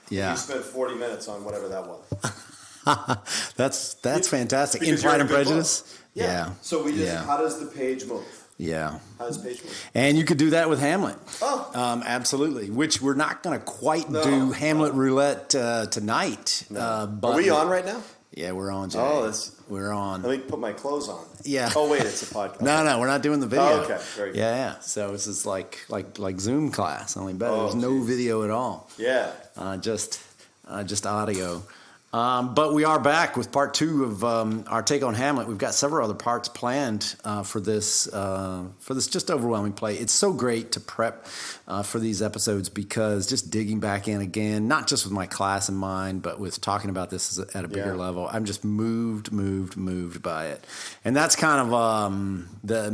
Yeah. You spent 40 minutes on whatever that was. That's fantastic. In Because Pride you're and a good Prejudice? book. Yeah. So how does the page move? Yeah. How does the page move? And you could do that with Hamlet. Oh. Absolutely. Which we're not going to quite do Hamlet roulette tonight. No. But Are we on right now? Yeah, we're on, Jay. Oh, we're on. Let me put my clothes on. Yeah. Oh, wait, it's a podcast. No, we're not doing the video. Oh, okay. Very good. Yeah. So this is like Zoom class, only better. There's no geez. video at all. Yeah. Just audio. But we are back with part 2 of our take on Hamlet. We've got several other parts planned for this just overwhelming play. It's so great to prep for these episodes because just digging back in again, not just with my class in mind, but with talking about this at a bigger level, I'm just moved by it. And that's kind of the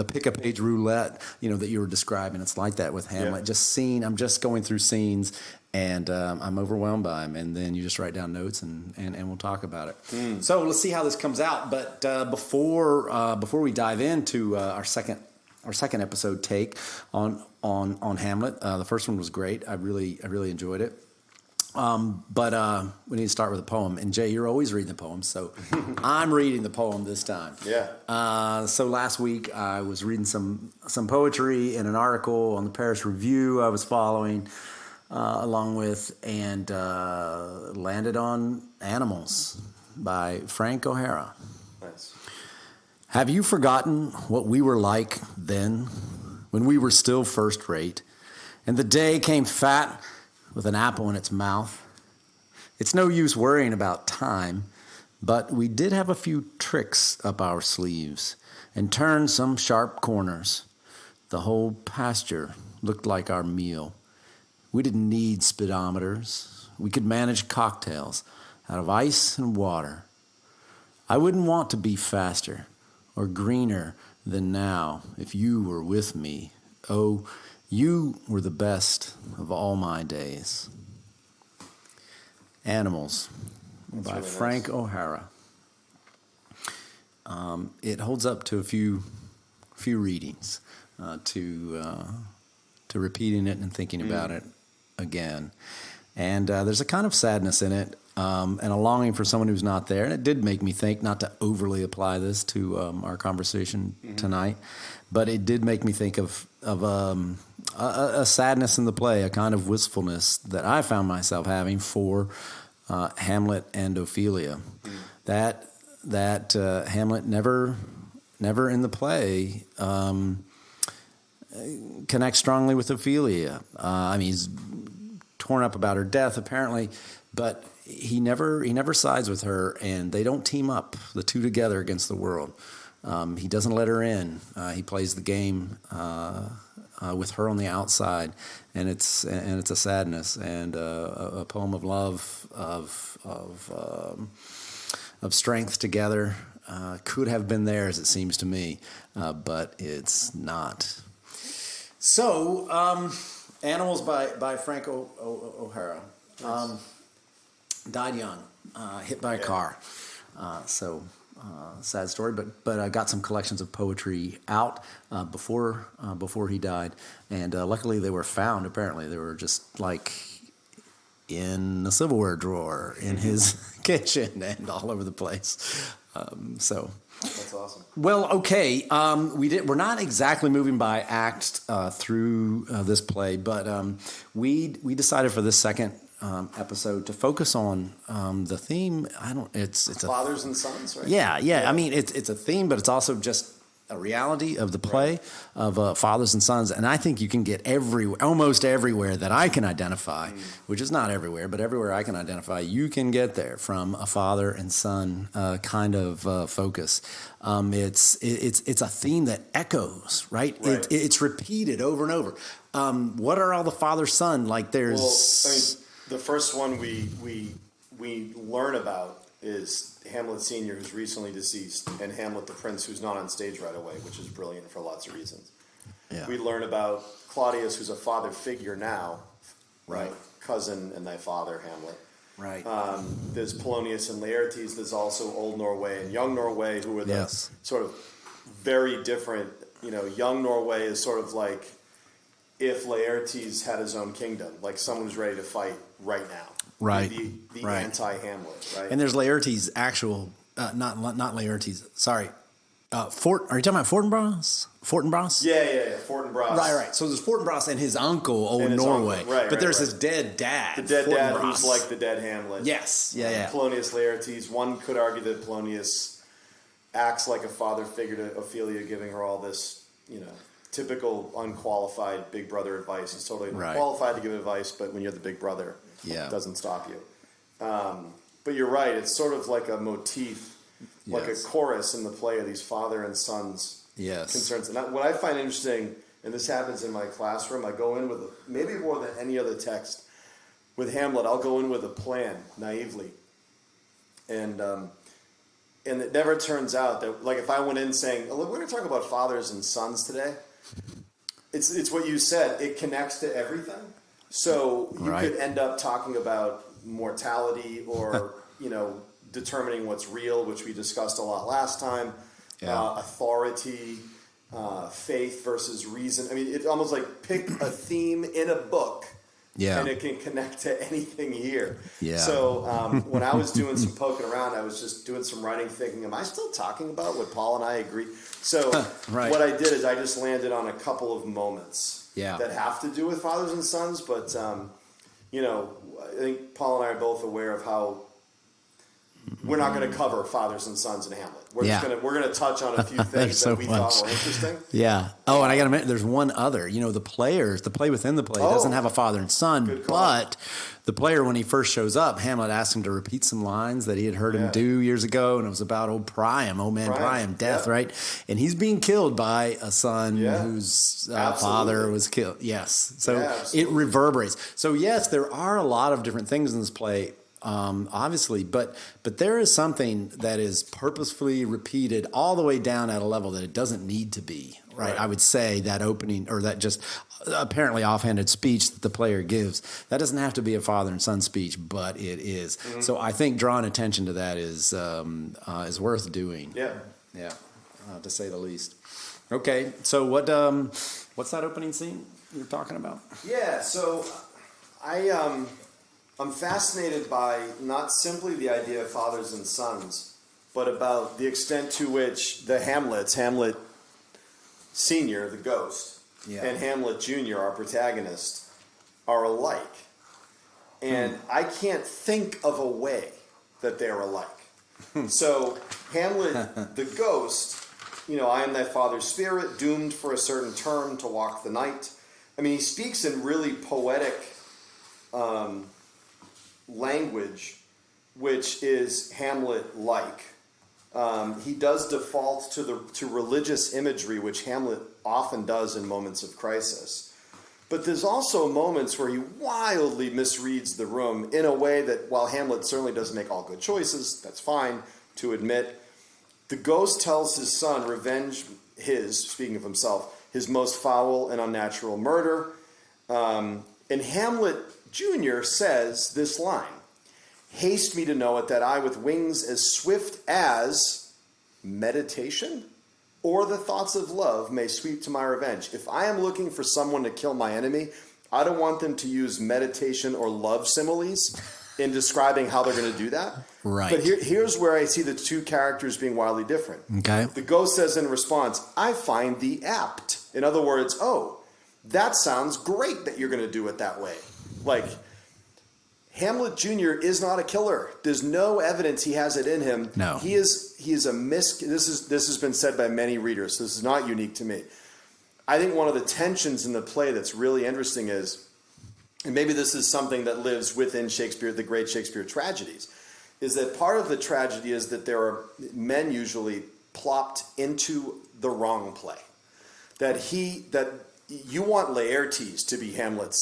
pick a page roulette, that you were describing. It's like that with Hamlet. Yeah. I'm just going through scenes. And I'm overwhelmed by them. And then you just write down notes and we'll talk about it. So let's see how this comes out. But before we dive into our second episode take on Hamlet, the first one was great. I really enjoyed it. But we need to start with a poem. And Jay, you're always reading the poems, so I'm reading the poem this time. Yeah. So last week I was reading some poetry in an article on the Paris Review I was following. Along with, and landed on Animals by Frank O'Hara. Nice. Have you forgotten what we were like then, when we were still first rate, and the day came fat with an apple in its mouth? It's no use worrying about time, but we did have a few tricks up our sleeves and turned some sharp corners. The whole pasture looked like our meal. We didn't need speedometers. We could manage cocktails out of ice and water. I wouldn't want to be faster or greener than now if you were with me. Oh, you were the best of all my days. Animals by really Frank nice. O'Hara. It holds up to a few readings, to repeating it and thinking about it again. And there's a kind of sadness in it, and a longing for someone who's not there. And it did make me think, not to overly apply this to our conversation tonight, but it did make me think of a sadness in the play, a kind of wistfulness that I found myself having for Hamlet and Ophelia. That Hamlet never in the play connects strongly with Ophelia. He's torn up about her death, apparently, but he never sides with her, and they don't team up, the two together, against the world. He doesn't let her in. He plays the game with her on the outside, and it's a sadness and a poem of love, of strength together. Could have been theirs, it seems to me, but it's not. So, Animals by Frank O'Hara. Died young, hit by a car. Sad story, but I got some collections of poetry out before he died, and luckily they were found. Apparently, they were just like in the silverware drawer in his kitchen and all over the place. That's awesome. Well, okay. We're not exactly moving by act through this play, but we decided for this second episode to focus on the theme. It's fathers and sons, right? Yeah. I mean, it's a theme, but it's also just a reality of the play of fathers and sons. And I think you can get almost everywhere that I can identify, which is not everywhere, but everywhere I can identify, you can get there from a father and son kind of focus. It's a theme that echoes, right? It's repeated over and over. What are all the father-son? Like there's... Well, the first one we learn about is Hamlet Sr., who's recently deceased, and Hamlet the Prince, who's not on stage right away, which is brilliant for lots of reasons. Yeah. We learn about Claudius, who's a father figure now, right? Cousin and thy father, Hamlet. Right. There's Polonius and Laertes. There's also Old Norway and Young Norway, who are the sort of very different. Young Norway is sort of like if Laertes had his own kingdom, like someone who's ready to fight right now. Right. The Right. anti-Hamlet, right? And there's Laertes' actual, not Laertes. Sorry, are you talking about Fortinbras? Fortinbras? Yeah. Fortinbras. Right. So there's Fortinbras and his uncle, old Norway. Uncle. Right. But there's his dead dad. The dead dad Fortinbras. who's like the dead Hamlet. Yes. Yeah. Polonius Laertes. One could argue that Polonius acts like a father figure to Ophelia, giving her all this, typical unqualified big brother advice. He's totally qualified to give advice, but when you're the big brother, it doesn't stop you. But you're right. It's sort of like a motif, like a chorus in the play of these father and sons concerns. And what I find interesting, and this happens in my classroom, I go in with, maybe more than any other text, with Hamlet, I'll go in with a plan, naively. And it never turns out that, like, if I went in saying, oh, look, we're going to talk about fathers and sons today, it's what you said. It connects to everything. So you could end up talking about mortality or, determining what's real, which we discussed a lot last time, authority, faith versus reason. I mean, it's almost like pick a theme in a book. Yeah. And it can connect to anything here. Yeah. So when I was doing some poking around, I was just doing some writing, thinking, am I still talking about what Paul and I agree? So what I did is I just landed on a couple of moments that have to do with fathers and sons. But, I think Paul and I are both aware of how we're not going to cover fathers and sons in Hamlet. We're going to touch on a few things that we thought were interesting. Yeah. Oh, and I got to mention, there's one other. The play within the play doesn't have a father and son, but the player, when he first shows up, Hamlet asked him to repeat some lines that he had heard him do years ago, and it was about old man Priam, death, right? And he's being killed by a son whose father was killed. Yes. So it reverberates. So yes, there are a lot of different things in this play. Obviously, but there is something that is purposefully repeated all the way down at a level that it doesn't need to be, right? I would say that opening, or that just apparently offhanded speech that the player gives, that doesn't have to be a father and son speech, but it is. Mm-hmm. So I think drawing attention to that is worth doing. Yeah, to say the least. Okay, so what's that opening scene you're talking about? Yeah, so I'm fascinated by not simply the idea of fathers and sons, but about the extent to which the Hamlet Senior, the ghost, and Hamlet Junior, our protagonist, are alike. And I can't think of a way that they're alike. So Hamlet, the ghost, I am thy father's spirit, doomed for a certain term to walk the night. I mean, he speaks in really poetic language, which is Hamlet-like. He does default to religious imagery, which Hamlet often does in moments of crisis. But there's also moments where he wildly misreads the room in a way that, while Hamlet certainly doesn't make all good choices, that's fine to admit, the ghost tells his son, revenge speaking of himself, his most foul and unnatural murder. And Hamlet Jr. says this line, haste me to know it, that I with wings as swift as meditation or the thoughts of love may sweep to my revenge. If I am looking for someone to kill my enemy, I don't want them to use meditation or love similes in describing how they're going to do that. Right. But here's where I see the two characters being wildly different. Okay. The ghost says in response, I find thee apt. In other words, that sounds great that you're going to do it that way. Like, Hamlet Jr. is not a killer. There's no evidence he has it in him. No. He is a this has been said by many readers, so this is not unique to me. I think one of the tensions in the play that's really interesting is, and maybe this is something that lives within Shakespeare, the great Shakespeare tragedies, is that part of the tragedy is that there are men usually plopped into the wrong play. That you want Laertes to be Hamlet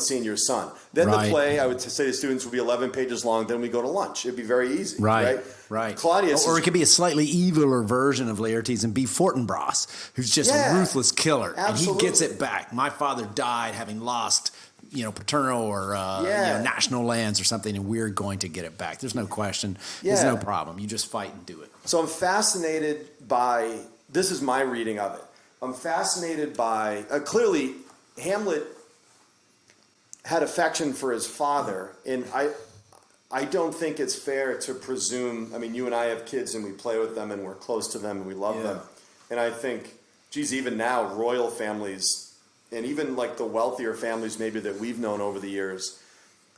Senior's son. Then the play, I would say to students, would be 11 pages long. Then we go to lunch. It'd be very easy. Right. Claudius, or it could be a slightly eviler version of Laertes and be Fortinbras, who's just a ruthless killer, absolutely. And he gets it back. My father died having lost, paternal or national lands or something, and we're going to get it back. There's no question. There's no problem. You just fight and do it. So I'm fascinated by this. Is my reading of it. I'm fascinated by clearly Hamlet had affection for his father, and I don't think it's fair to presume. I mean, you and I have kids, and we play with them, and we're close to them, and we love them. And I think, geez, even now, royal families, and even like the wealthier families maybe that we've known over the years,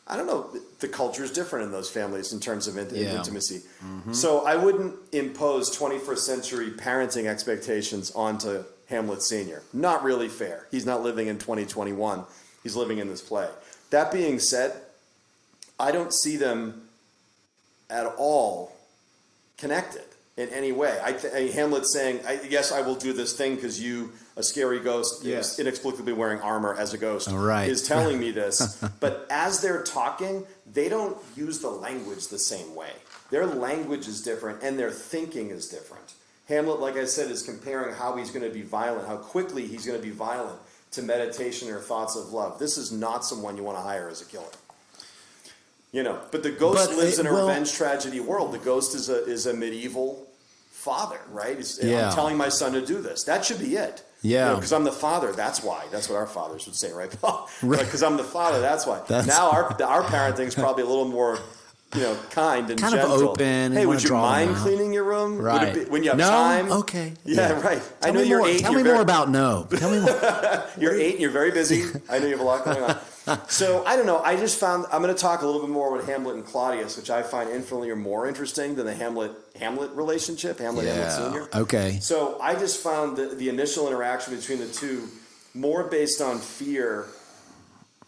I don't know, the culture is different in those families in terms of intimacy. Mm-hmm. So I wouldn't impose 21st century parenting expectations onto Hamlet Sr. Not really fair. He's not living in 2021. He's living in this play. That being said, I don't see them at all connected in any way. Hamlet's saying, yes, I will do this thing because you, a scary ghost, inexplicably wearing armor as a ghost, is telling me this. But as they're talking, they don't use the language the same way. Their language is different, and their thinking is different. Hamlet, like I said, is comparing how he's going to be violent, how quickly he's going to be violent, to meditation or thoughts of love. This is not someone you want to hire as a killer. But the ghost lives in a revenge tragedy world. The ghost is a medieval father, right? I'm telling my son to do this. That should be it. Yeah. Because I'm the father. That's why. That's what our fathers would say, right, Paul? Because I'm the father. That's why. Now our parenting is probably a little more, kind and kind gentle. Of open. Hey, would you mind cleaning your room? Right. Would it be, when you have time? Okay. Yeah, right. I know you're 8. Tell me more about no. Tell me more. You're 8 and you're very busy. I know you have a lot going on. So, I don't know. I just found, I'm going to talk a little bit more about Hamlet and Claudius, which I find infinitely more interesting than the Hamlet relationship, Hamlet Sr. Okay. So, I just found the initial interaction between the two more based on fear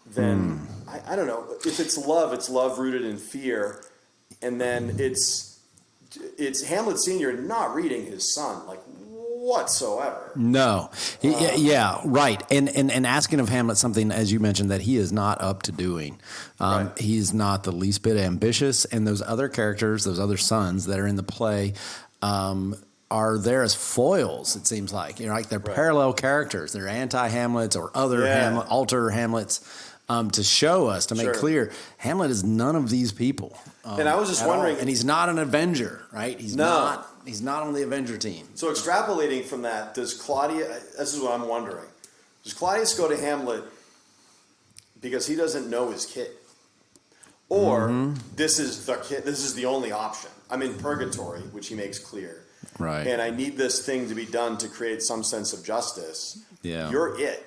than, I don't know. If it's love rooted in fear. And then it's Hamlet Sr. not reading his son, like, whatsoever. No. Yeah, right. And asking of Hamlet something, as you mentioned, that he is not up to doing. Right. He's not the least bit ambitious. And those other characters, those other sons that are in the play, are there as foils, it seems like. Like they're parallel characters. They're anti-Hamlets or other alter Hamlets. To show us, to make clear, Hamlet is none of these people. And I was just wondering, and he's not an Avenger, right? He's not on the Avenger team. So extrapolating from that, does Claudius? This is what I'm wondering. Does Claudius go to Hamlet because he doesn't know his kid, or this is the kid? This is the only option. I'm in purgatory, which he makes clear, right? And I need this thing to be done to create some sense of justice. Yeah, you're it.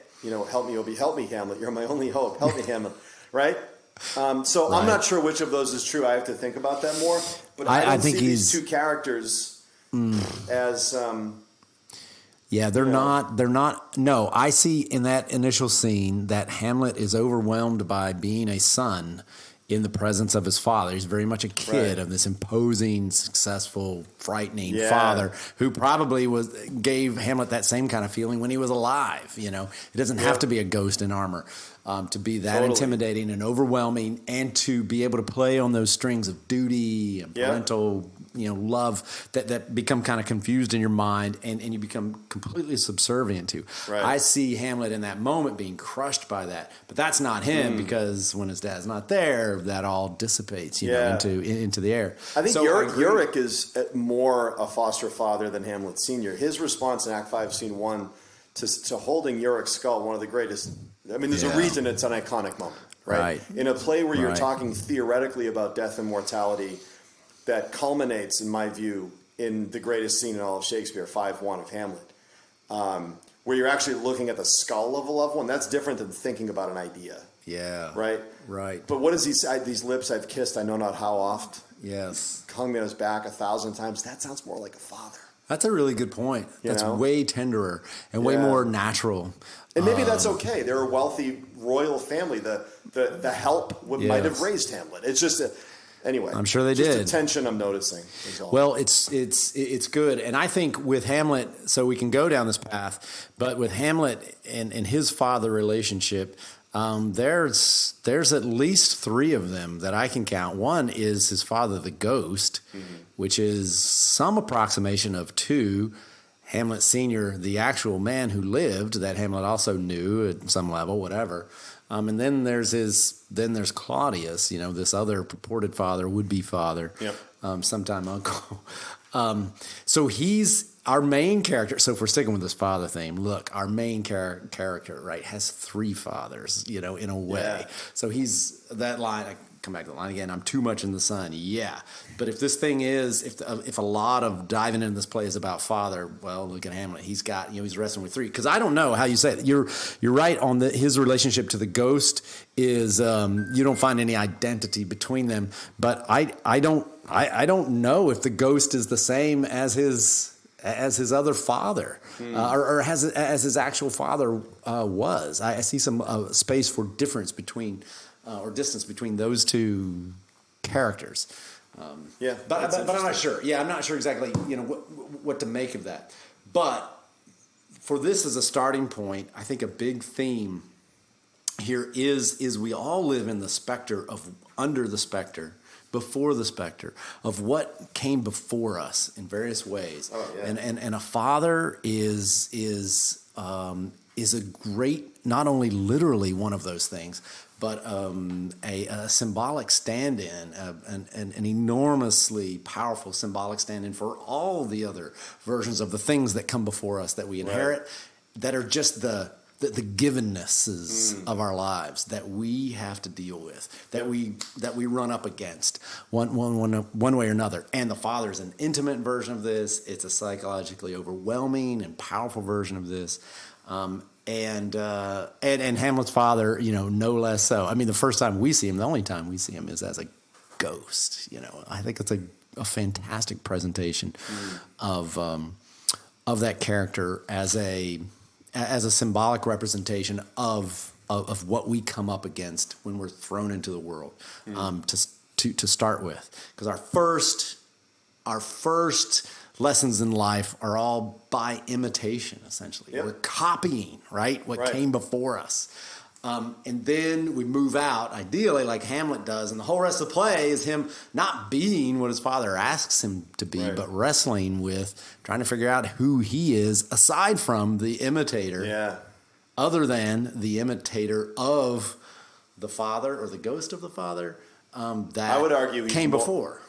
Help me, Hamlet. You're my only hope. Help me, Hamlet. Right? So I'm not sure which of those is true. I have to think about that more. But I think see these two characters as. They're not. No, I see in that initial scene that Hamlet is overwhelmed by being a son in the presence of his father. He's very much a kid of this imposing, successful, frightening father who probably gave Hamlet that same kind of feeling when he was alive. It doesn't have to be a ghost in armor to be that intimidating and overwhelming, and to be able to play on those strings of duty and parental love that become kind of confused in your mind and you become completely subservient to. Right. I see Hamlet in that moment being crushed by that, but that's not him because when his dad's not there, that all dissipates, into the air. I think Yorick is more a foster father than Hamlet Sr. His response in Act 5, Scene 1 to holding Yorick's skull, one of the greatest. I mean, there's a reason it's an iconic moment, right? In a play where you're talking theoretically about death and mortality, that culminates, in my view, in the greatest scene in all of Shakespeare, 5-1 of Hamlet, where you're actually looking at the skull of a loved one. That's different than thinking about an idea. Yeah. Right? Right. But what does he say? These lips I've kissed, I know not how oft. Yes. Hung me on his back 1,000 times. That sounds more like a father. That's a really good point. That's way tenderer and way more natural. And maybe that's okay. They're a wealthy royal family. The help might have raised Hamlet. It's just anyway. I'm sure they did. Just a tension I'm noticing. Well, it's good, and I think with Hamlet, so we can go down this path. But with Hamlet and his father relationship, there's at least 3 of them that I can count. One is his father, the ghost, which is some approximation of 2. Hamlet Sr., the actual man who lived, that Hamlet also knew at some level, whatever. And then there's Claudius, this other purported father, would-be father, sometime uncle. So he's our main character. So if we're sticking with this father theme, look, our main character, right, has three fathers, in a way. Yeah. So he's that line. I come back to the line again. I'm too much in the sun. Yeah. But if this thing is, if a lot of diving into this play is about father, well, look at Hamlet. He's got, he's wrestling with three. Because I don't know how you say it. You're right on his relationship to the ghost is you don't find any identity between them. But I don't know if the ghost is the same as his other father, or as his actual father was. I see some space for difference between, or distance between those two characters. But I'm not sure. Yeah, I'm not sure exactly, what to make of that. But for this as a starting point, I think a big theme here is we all live in the specter of under the specter. Before the specter of what came before us in various ways, and a father is a great, not only literally one of those things, but a symbolic stand-in, an enormously powerful symbolic stand-in for all the other versions of the things that come before us that we inherit, that are just the givennesses of our lives that we have to deal with, that we run up against one way or another. And the father is an intimate version of this. It's a psychologically overwhelming and powerful version of this. And Hamlet's father, no less so. I mean, the first time we see him, the only time we see him is as a ghost. I think it's a fantastic presentation of that character as a symbolic representation of what we come up against when we're thrown into the world, to start with, because our first lessons in life are all by imitation, essentially. Yep. We're copying, right, what came before us. And then we move out, ideally, like Hamlet does, and the whole rest of the play is him not being what his father asks him to be, but wrestling with, trying to figure out who he is, aside from the imitator, other than the imitator of the father or the ghost of the father that I would argue came before.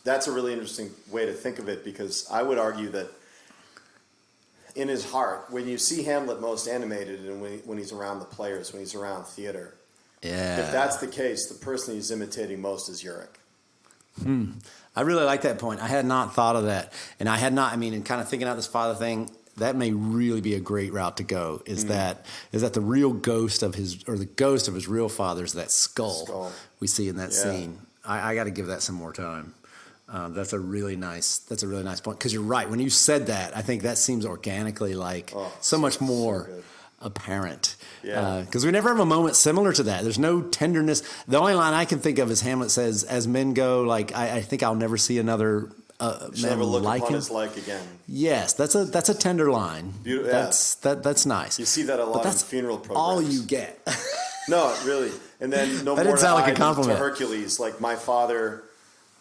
That's a really interesting way to think of it, because I would argue that in his heart, when you see Hamlet most animated and when he's around the players, when he's around theater, if that's the case, the person he's imitating most is Yorick. I really like that point. I had not thought of that. And and kind of thinking out this father thing, that may really be a great route to go, is that the real ghost of the ghost of his real father is that skull we see in that scene. I got to give that some more time. That's a really nice point, because you're right. When you said that, I think that seems organically like so much more apparent. Because we never have a moment similar to that. There's no tenderness. The only line I can think of is Hamlet says, "As men go, like I think I'll never see another man look like upon him." his like again. Yes, that's a tender line. That's nice. You see that a lot in funeral programs. All you get. No, really. And then no that more didn't sound like a compliment. To Hercules, like my father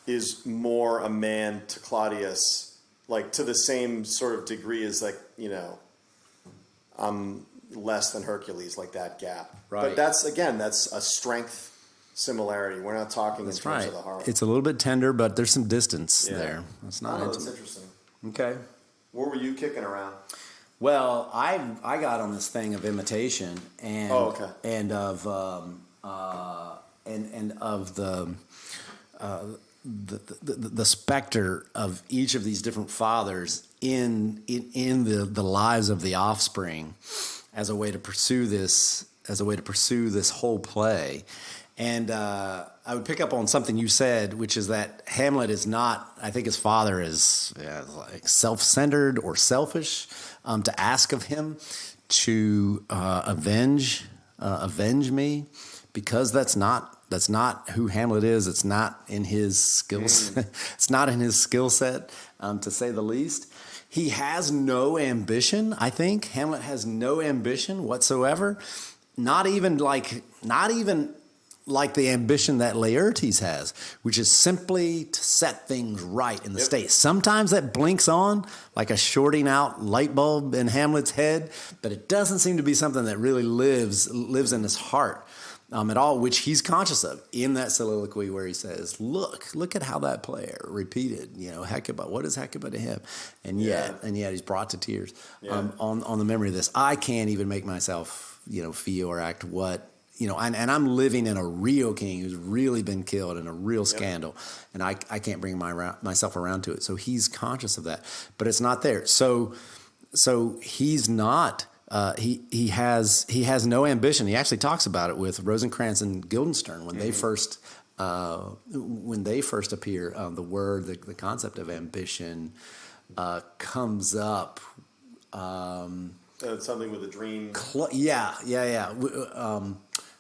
is more a man to Claudius, like to the same sort of degree as I'm less than Hercules, like that gap. Right. But that's a strength similarity. We're not talking in terms of the heart. It's a little bit tender, but there's some distance there. That's not intimate. That's interesting. Okay. What were you kicking around? Well, I got on this thing of imitation and and of the specter of each of these different fathers in the lives of the offspring as a way to pursue this whole play. And I would pick up on something you said, which is that Hamlet is not, I think his father is like self-centered or selfish, to ask of him to avenge me, because that's not who Hamlet is. It's not in his skills. It's not in his skill set, to say the least. He has no ambition. I think Hamlet has no ambition whatsoever. Not even like the ambition that Laertes has, which is simply to set things right in the state. Sometimes that blinks on like a shorting out light bulb in Hamlet's head, but it doesn't seem to be something that really lives in his heart. at all, which he's conscious of in that soliloquy where he says, look at how that player repeated, Hecuba, what is Hecuba to him? And yet he's brought to tears on the memory of this. I can't even make myself, feel or act what, and I'm living in a real king who's really been killed in a real scandal, and I can't bring myself around to it. So he's conscious of that, but it's not there. So he's not. He has no ambition. He actually talks about it with Rosencrantz and Guildenstern when they first appear. The concept of ambition comes up. Something with a dream.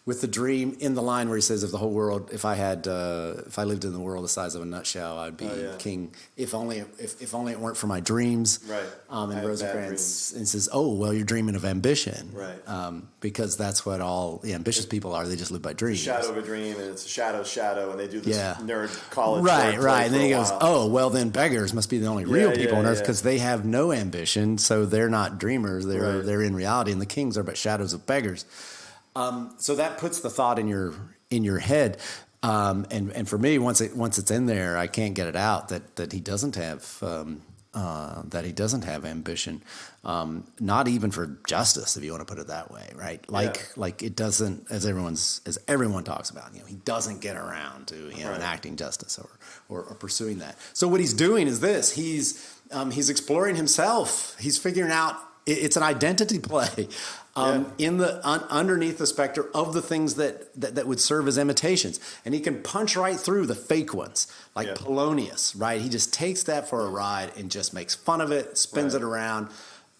With the dream in the line where he says, "If the whole world, if I lived in the world the size of a nutshell, I'd be king. If only it weren't for my dreams." Right. And Rosencrantz says, "Oh, well, you're dreaming of ambition." Right. Because that's what all the ambitious people are. They just live by dreams. Shadow of a dream, and it's a shadow, and they do this nerd college. Right. And then he goes, "Oh, well, then beggars must be the only real people on earth because they have no ambition, so they're not dreamers. They're in reality, and the kings are but shadows of beggars." So that puts the thought in your head, and for me, once it's in there, I can't get it out that he doesn't have ambition, not even for justice, if you want to put it that way, right? Like it doesn't, as everyone talks about, he doesn't get around to enacting justice or pursuing that. So what he's doing is this: he's exploring himself. He's figuring out. It's an identity play. In the underneath the specter of the things that would serve as imitations, and he can punch right through the fake ones, like Polonius. Right, he just takes that for a ride and just makes fun of it, spins it around,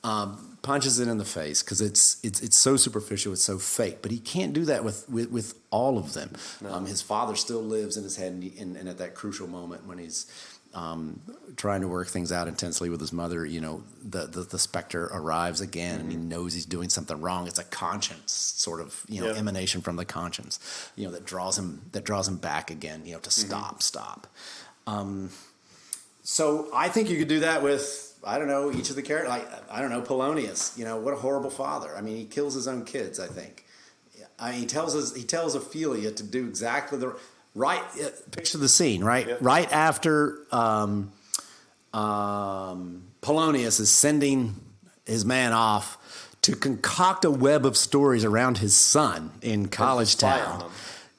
punches it in the face because it's so superficial, it's so fake. But he can't do that with all of them. No. His father still lives in his head, and at that crucial moment when he's trying to work things out intensely with his mother, the specter arrives again, and he knows he's doing something wrong. It's a conscience sort of, emanation from the conscience, that draws him back again, to stop. So I think you could do that with, I don't know, each of the characters. Like, I don't know, Polonius, what a horrible father. I mean, he kills his own kids, I think. He tells Ophelia to do exactly the right. Picture the scene, right? Yep. Right after Polonius is sending his man off to concoct a web of stories around his son in college town.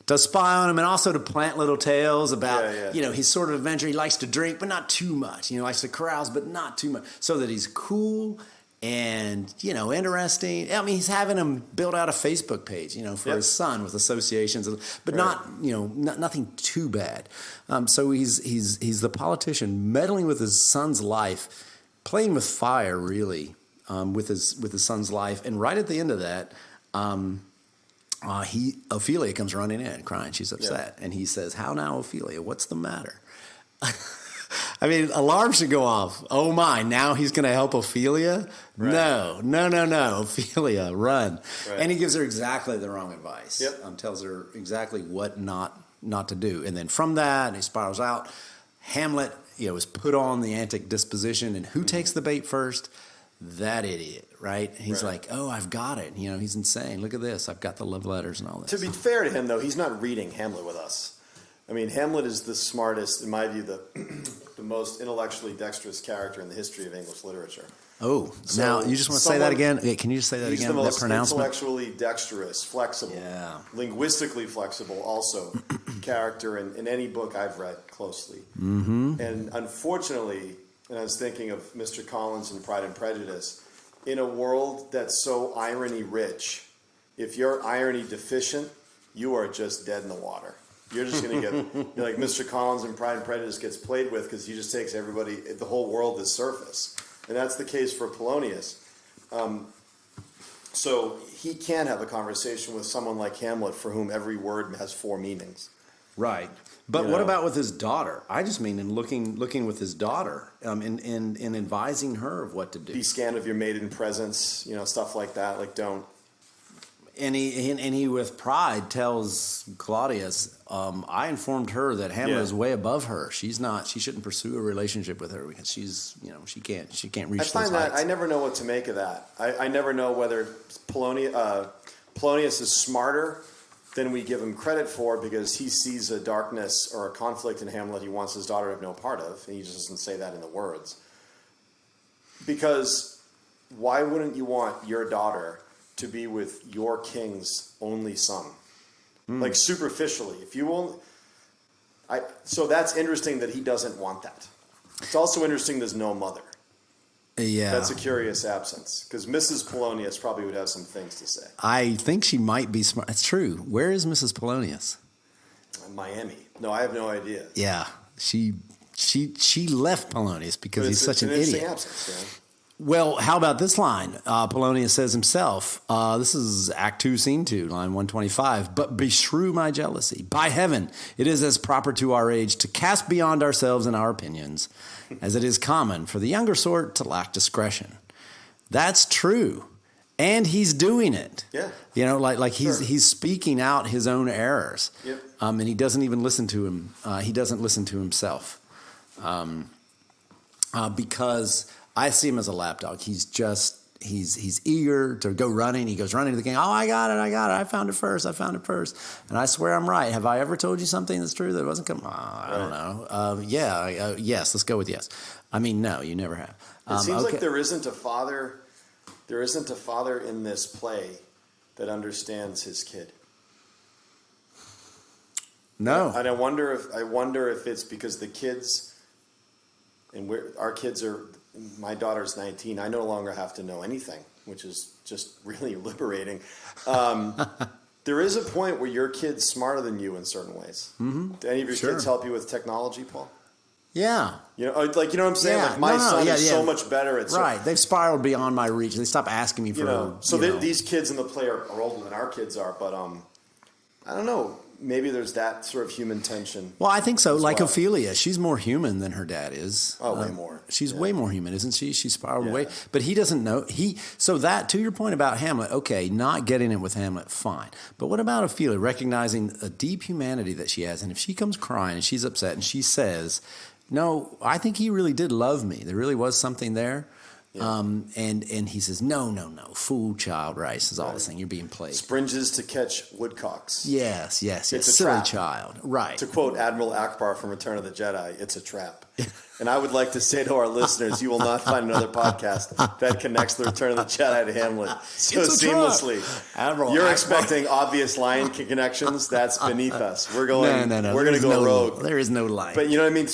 To spy on him, and also to plant little tales about, his sort of adventure. He likes to drink, but not too much. He likes to carouse, but not too much. So that he's cool and, interesting. I mean, he's having him build out a Facebook page, for his son with associations, but nothing too bad. So he's the politician meddling with his son's life, playing with fire, really, with his son's life. And right at the end of that, Ophelia comes running in crying. She's upset. And he says, "How now, Ophelia? What's the matter?" I mean, alarms should go off. Oh my, now he's going to help Ophelia? Right. No. Ophelia, run. Right. And he gives her exactly the wrong advice. Yep. Tells her exactly what not to do. And then from that, he spirals out. Hamlet, is put on the antic disposition. And who takes the bait first? That idiot, right? He's like, "Oh, I've got it." He's insane. Look at this. I've got the love letters and all this. To be fair to him, though, he's not reading Hamlet with us. I mean, Hamlet is the smartest, in my view, the most intellectually dexterous character in the history of English literature. Oh, so now you just want to say that again? Can you just say that again? He's the most intellectually dexterous, flexible, linguistically flexible, also character in any book I've read closely. Mm-hmm. And unfortunately, and I was thinking of Mr. Collins in Pride and Prejudice, in a world that's so irony rich, if you're irony deficient, you are just dead in the water. You're just going to get, like Mr. Collins in Pride and Prejudice gets played with because he just takes everybody, the whole world as surface. And that's the case for Polonius. So he can't have a conversation with someone like Hamlet for whom every word has four meanings. Right. But what about with his daughter? I just mean in looking with his daughter, in advising her of what to do. Be scant of your maiden presence, stuff like that. Like, don't. And he with pride tells Claudius, "I informed her that Hamlet is way above her. She shouldn't pursue a relationship with her because she's, she can't reach those heights." I find that I never know what to make of that. I never know whether Polonius is smarter than we give him credit for, because he sees a darkness or a conflict in Hamlet he wants his daughter to have no part of, and he just doesn't say that in the words. Because why wouldn't you want your daughter to be with your king's only son? Like, superficially, if you only... So that's interesting that he doesn't want that. It's also interesting there's no mother. Yeah. That's a curious absence, because Mrs. Polonius probably would have some things to say. I think she might be smart. That's true. Where is Mrs. Polonius? Miami. No, I have no idea. Yeah. She left Polonius because he's such an idiot. Absence, yeah. Well, how about this line? Polonius says himself, this is Act 2, Scene 2, line 125, "But beshrew my jealousy. By heaven, it is as proper to our age to cast beyond ourselves in our opinions, as it is common for the younger sort to lack discretion." That's true. And he's doing it. Yeah. You know, like Sure. he's speaking out his own errors. Yep. And he doesn't even listen to him. He doesn't listen to himself. Because I see him as a lapdog. He's eager to go running. He goes running to the king. "Oh, I got it. I found it first. And I swear I'm right. Have I ever told you something that's true that wasn't coming? I don't know. Yes, let's go with yes. I mean, no, you never have. It seems like there isn't a father in this play that understands his kid. No. And I wonder if it's because the kids, and our kids are, my daughter's 19. I no longer have to know anything, which is just really liberating. There is a point where your kid's smarter than you in certain ways. Mm-hmm. Do any of your kids help you with technology, Paul? Yeah. You know what I'm saying? Yeah. Like, my son is yeah. so much better at... Right. They've spiraled beyond my reach. They stop asking me for... These kids in the play are older than our kids are, but I don't know. Maybe there's that sort of human tension. Well, I think so. Like well. Ophelia, she's more human than her dad is. Oh, way more. She's way more human, isn't she? She's spiraled away. But he doesn't know. So that, to your point about Hamlet, okay, not getting it with Hamlet, fine. But what about Ophelia, recognizing a deep humanity that she has? And if she comes crying and she's upset and she says, "No, I think he really did love me. There really was something there." Yeah. And he says, no, fool child, Rice is all this thing. You're being played. Springes to catch woodcocks. Yes. It's a silly trap. Child. Right. To quote Admiral Akbar from Return of the Jedi, it's a trap. And I would like to say to our listeners, you will not find another podcast that connects the Return of the Jedi to Hamlet so seamlessly. Admiral You're Akbar. Expecting obvious Lion King connections. That's beneath us. We're going. No. We're going to go rogue. There is no line. But you know what I mean?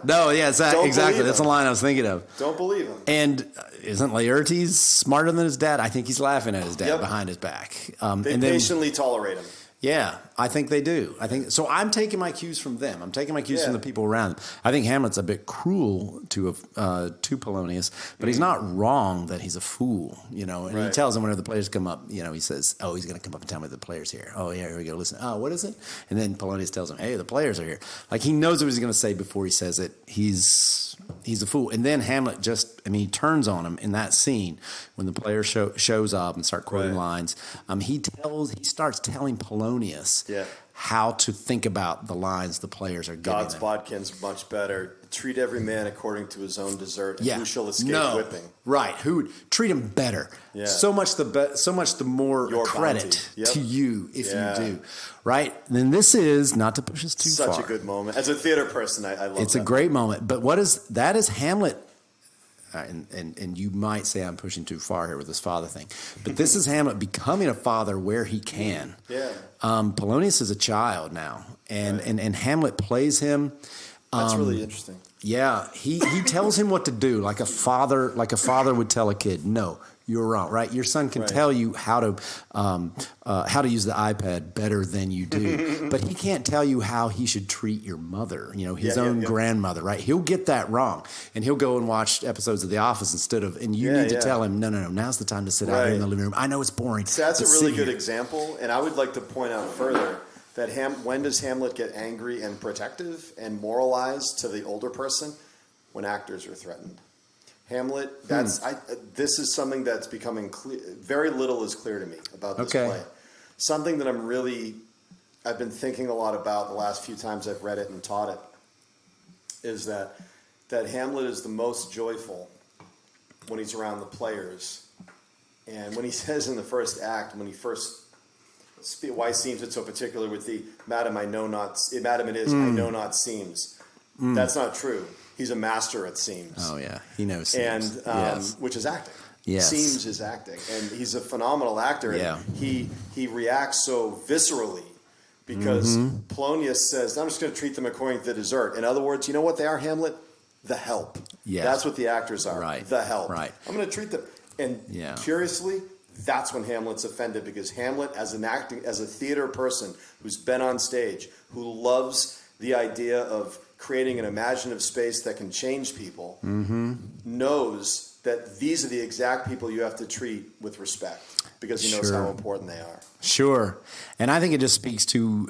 No, yeah, exactly. That's the him. line I was thinking of. Don't believe him. And isn't Laertes smarter than his dad? I think he's laughing at his dad behind his back. They patiently tolerate him. Yeah, I think they do. I think so. I'm taking my cues from them. I'm taking my cues from the people around them. I think Hamlet's a bit cruel to Polonius, but he's not wrong that he's a fool. You know, and he tells him whenever the players come up. You know, he says, "Oh, he's going to come up and tell me the players here. Oh, yeah, here we go. Listen. Oh, what is it?" And then Polonius tells him, "Hey, the players are here." Like he knows what he's going to say before he says it. He's a fool. And then Hamlet he turns on him in that scene when the player shows up and start quoting lines. He starts telling Polonius how to think about the lines the players are giving God's them. bodkin's much better. Treat every man according to his own desert, and who shall escape whipping? Right. Who would treat him better? Yeah. So much the more your credit to you if you do. Right? Then this is, not to push us too far. Such a good moment. As a theater person, I love it. It's a great moment. But that is Hamlet. And you might say I'm pushing too far here with this father thing. But this is Hamlet becoming a father where he can. Yeah. Polonius is a child now. And Hamlet plays him. That's really interesting. Yeah. He tells him what to do, like a father would tell a kid. No, you're wrong, right? Your son can tell you how to use the iPad better than you do, but he can't tell you how he should treat your mother, his own grandmother, right? He'll get that wrong, and he'll go and watch episodes of The Office and you need to tell him, no, now's the time to sit out here in the living room. I know it's boring. So that's a really good example, and I would like to point out further that when does Hamlet get angry and protective and moralized to the older person? When actors are threatened. Hamlet, this is something that's becoming clear. Very little is clear to me about this play. Something that I've been thinking a lot about the last few times I've read it and taught it, is that Hamlet is the most joyful when he's around the players. And when he says in the first act, when he first Why seems it so particular with the Madam I know not, Madam it is, I know not seems. That's not true. He's a master at seems. Oh yeah, he knows seems. And yes. which is acting. Yes. Seems is acting, and he's a phenomenal actor. Yeah. And he reacts so viscerally because Polonius says, "I'm just going to treat them according to the dessert." In other words, you know what they are, Hamlet? The help. Yes. That's what the actors are. Right. The help. Right. I'm going to treat them. And curiously, that's when Hamlet's offended, because Hamlet, as a theater person who's been on stage, who loves the idea of creating an imaginative space that can change people, knows that these are the exact people you have to treat with respect, because he knows how important they are. Sure. And I think it just speaks to,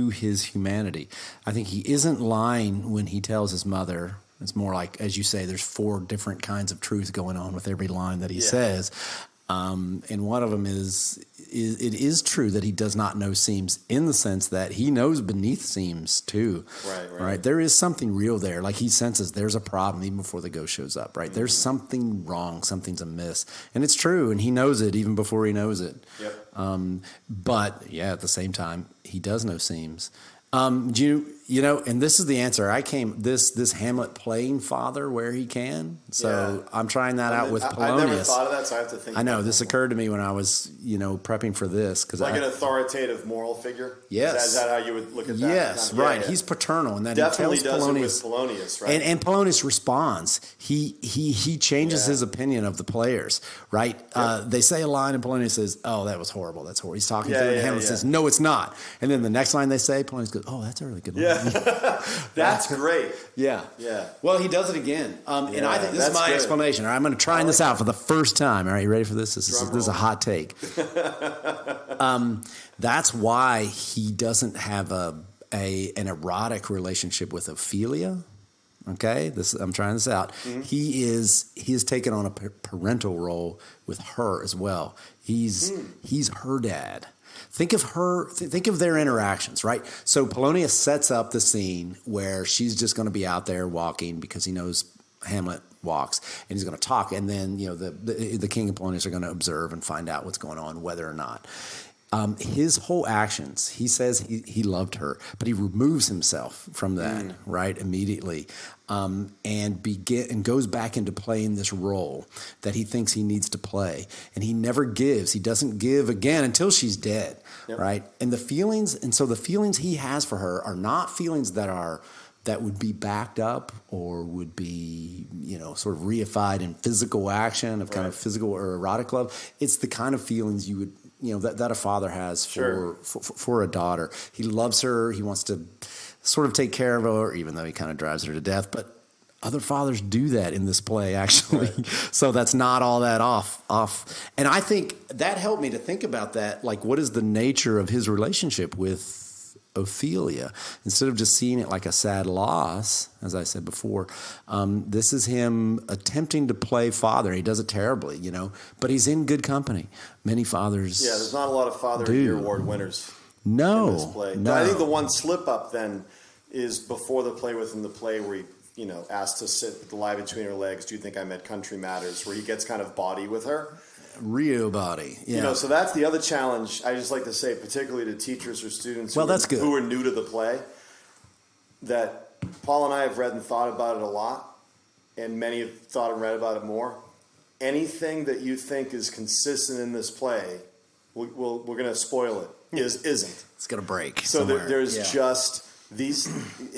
his humanity. I think he isn't lying when he tells his mother. It's more like, as you say, there's 4 different kinds of truth going on with every line that he says. And one of them is it is true that he does not know seams, in the sense that he knows beneath seams too. Right. There is something real there. Like, he senses there's a problem even before the ghost shows up. Right. There's something wrong. Something's amiss, and it's true. And he knows it even before he knows it. Yep. But yeah, at the same time, he does know seams. You know, and this is the answer. This Hamlet playing father where he can. So I'm trying that out with Polonius. I never thought of that, so I have to think. I know this occurred to me when I was, prepping for this, because an authoritative moral figure. Yes, is that how you would look at that? Yes, right. Yeah. He's paternal, and then definitely he tells does it with Polonius, right? And Polonius responds. He changes his opinion of the players, right? Yep. They say a line, and Polonius says, "Oh, that was horrible. That's horrible." He's talking to him, and Hamlet says, "No, it's not." And then the next line they say, Polonius goes, "Oh, that's a really good line." Yeah. That's great. Yeah. Well, he does it again. And I think this is my good explanation. All right, I'm going to try this out for the first time. All right, you ready for this? This is a hot take. That's why he doesn't have an erotic relationship with Ophelia. Okay, I'm trying this out. He is taken on a parental role with her as well. He's her dad. Think of their interactions, right? So Polonius sets up the scene where she's just going to be out there walking because he knows Hamlet walks, and he's going to talk, and then the king and Polonius are going to observe and find out what's going on, whether or not. His whole actions, he says he loved her, but he removes himself from that, right, immediately, and goes back into playing this role that he thinks he needs to play, and he never gives. He doesn't give again until she's dead, right? And the feelings he has for her are not feelings that would be backed up or would be, sort of reified in physical action of kind of physical or erotic love. It's the kind of feelings you would, that a father has for a daughter. He loves her. He wants to sort of take care of her, even though he kind of drives her to death. But other fathers do that in this play, actually. Right. So that's not all that off. And I think that helped me to think about that. Like, what is the nature of his relationship with Ophelia? Instead of just seeing it like a sad loss, as I said before, this is him attempting to play father. He does it terribly, but he's in good company. Many fathers. Yeah, there's not a lot of Father of the Year award winners. No, in this play. No. I think the one slip up then is before the play, within the play, where he asked to sit lie between her legs. Do you think I meant Country Matters? Where he gets kind of body with her. Real body, yeah. So that's the other challenge. I just like to say, particularly to teachers or students who are new to the play, that Paul and I have read and thought about it a lot, and many have thought and read about it more. Anything that you think is consistent in this play, we're going to spoil it. Isn't. It's going to break. So there's just these.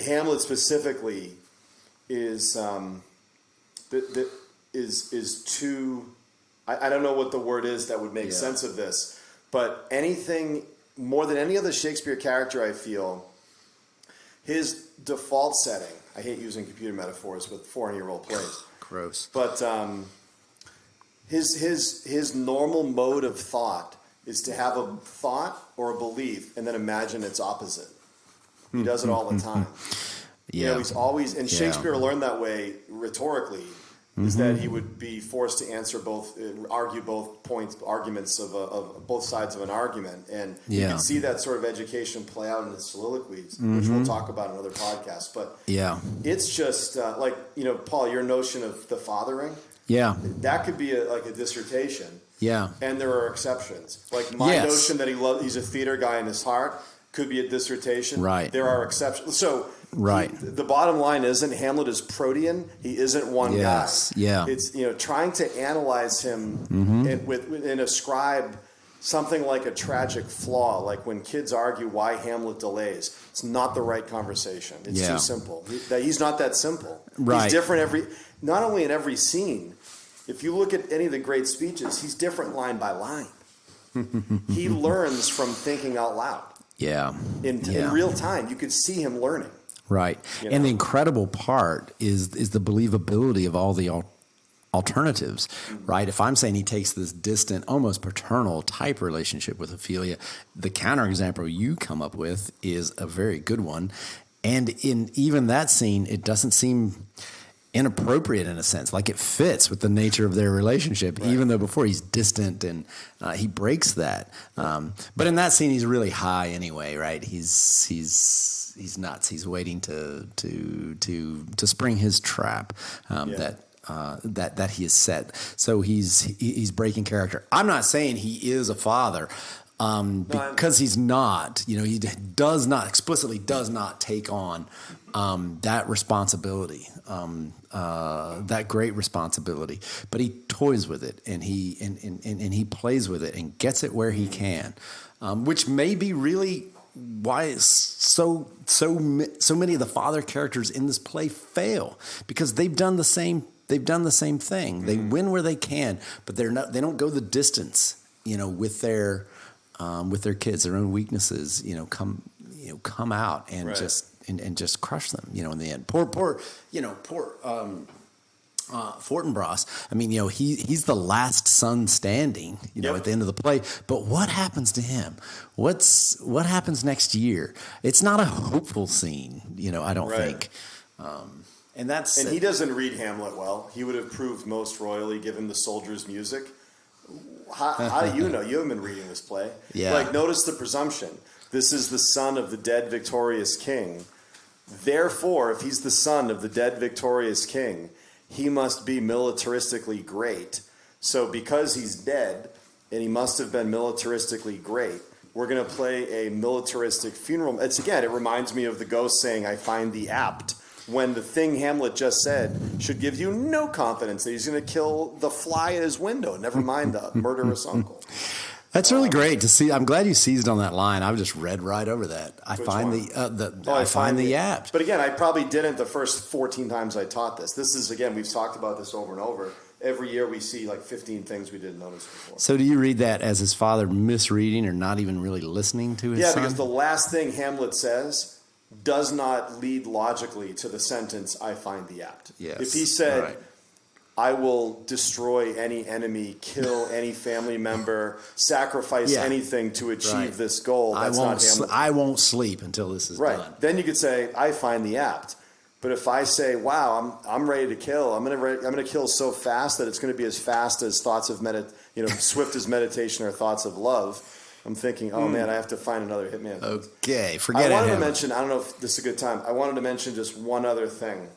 Hamlet specifically is too. I don't know what the word is that would make sense of this, but anything more than any other Shakespeare character, I feel, his default setting. I hate using computer metaphors with 400-year-old plays. Gross. But his normal mode of thought is to have a thought or a belief and then imagine its opposite. He does it all the time. Yeah. He's always, and Shakespeare learned that way rhetorically. Is that he would be forced to argue both arguments of both sides of an argument, and you can see that sort of education play out in his soliloquies, which we'll talk about in another podcast. But it's just Paul, your notion of the fathering, that could be like a dissertation. Yeah. And there are exceptions. Like my notion that he's a theater guy in his heart could be a dissertation. Right. There are exceptions. So right. The bottom line isn't Hamlet is protean. He isn't one guy. Yeah. It's trying to analyze him and ascribe something like a tragic flaw, like when kids argue why Hamlet delays. It's not the right conversation. It's too simple. He's not that simple. Right. He's different not only in every scene. If you look at any of the great speeches, he's different line by line. He learns from thinking out loud. Yeah. In real time, you could see him learning. Right. And the incredible part is the believability of all the alternatives, right? If I'm saying he takes this distant, almost paternal type relationship with Ophelia, the counterexample you come up with is a very good one. And in even that scene, it doesn't seem inappropriate in a sense, like it fits with the nature of their relationship, even though before he's distant and he breaks that. But in that scene, he's really high anyway, right? He's nuts. He's waiting to spring his trap that he has set. So he's breaking character. I'm not saying he is a father. Because he's not, he explicitly does not take on that responsibility, that great responsibility. But he toys with it, and he plays with it, and gets it where he can, which may be really why so many of the father characters in this play fail, because they've done the same. They've done the same thing. Mm-hmm. They win where they can, but they don't go the distance, with their kids. Their own weaknesses, come out and just crush them, in the end. Poor Fortinbras. I mean, he's the last son standing, at the end of the play. But what happens to him? What happens next year? It's not a hopeful scene, I don't think. And he doesn't read Hamlet well. He would have proved most royally given the soldiers' music. How do you know? You haven't been reading this play. Yeah. Notice the presumption. This is the son of the dead victorious king. Therefore, if he's the son of the dead victorious king, he must be militaristically great. So because he's dead, and he must have been militaristically great, we're going to play a militaristic funeral. It reminds me of the ghost saying, "I find thee apt," when the thing Hamlet just said should give you no confidence that he's going to kill the fly at his window, never mind the murderous uncle. That's really great to see. I'm glad you seized on that line. I just read right over that. I find the apt. But again, I probably didn't the first 14 times I taught this. This is, again, we've talked about this over and over. Every year we see 15 things we didn't notice before. So do you read that as his father misreading or not even really listening to his son? Yeah, because the last thing Hamlet says does not lead logically to the sentence, "I find thee apt." Yes. If he said, "I will destroy any enemy, kill any family member, sacrifice anything to achieve this goal," that's not Hamlet. I won't sleep until this is done. Then you could say, "I find thee apt." But if I say, "Wow, I'm ready to kill. I'm going to kill so fast that it's going to be as fast as thoughts of swift as meditation or thoughts of love," I'm thinking, "Oh man, I have to find another hitman." Okay, forget it. I wanted to mention. I don't know if this is a good time. I wanted to mention just one other thing.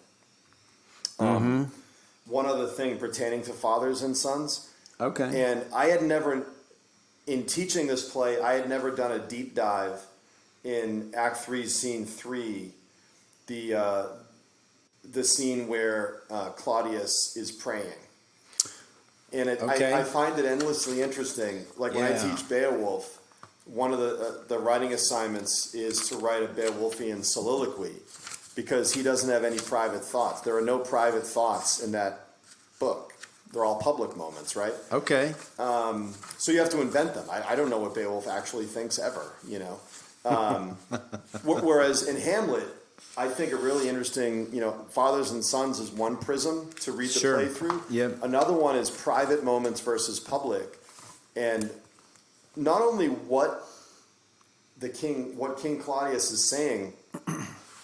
One other thing pertaining to fathers and sons. Okay. And I had never, in teaching this play, I had never done a deep dive in Act 3, Scene 3, the scene where Claudius is praying. And I find it endlessly interesting. Like when I teach Beowulf, one of the writing assignments is to write a Beowulfian soliloquy, because he doesn't have any private thoughts. There are no private thoughts in that book. They're all public moments, right? Okay. So you have to invent them. I don't know what Beowulf actually thinks ever, Whereas in Hamlet, I think a really interesting, fathers and sons is one prism to read the play through. Yep. Another one is private moments versus public. And not only what King Claudius is saying,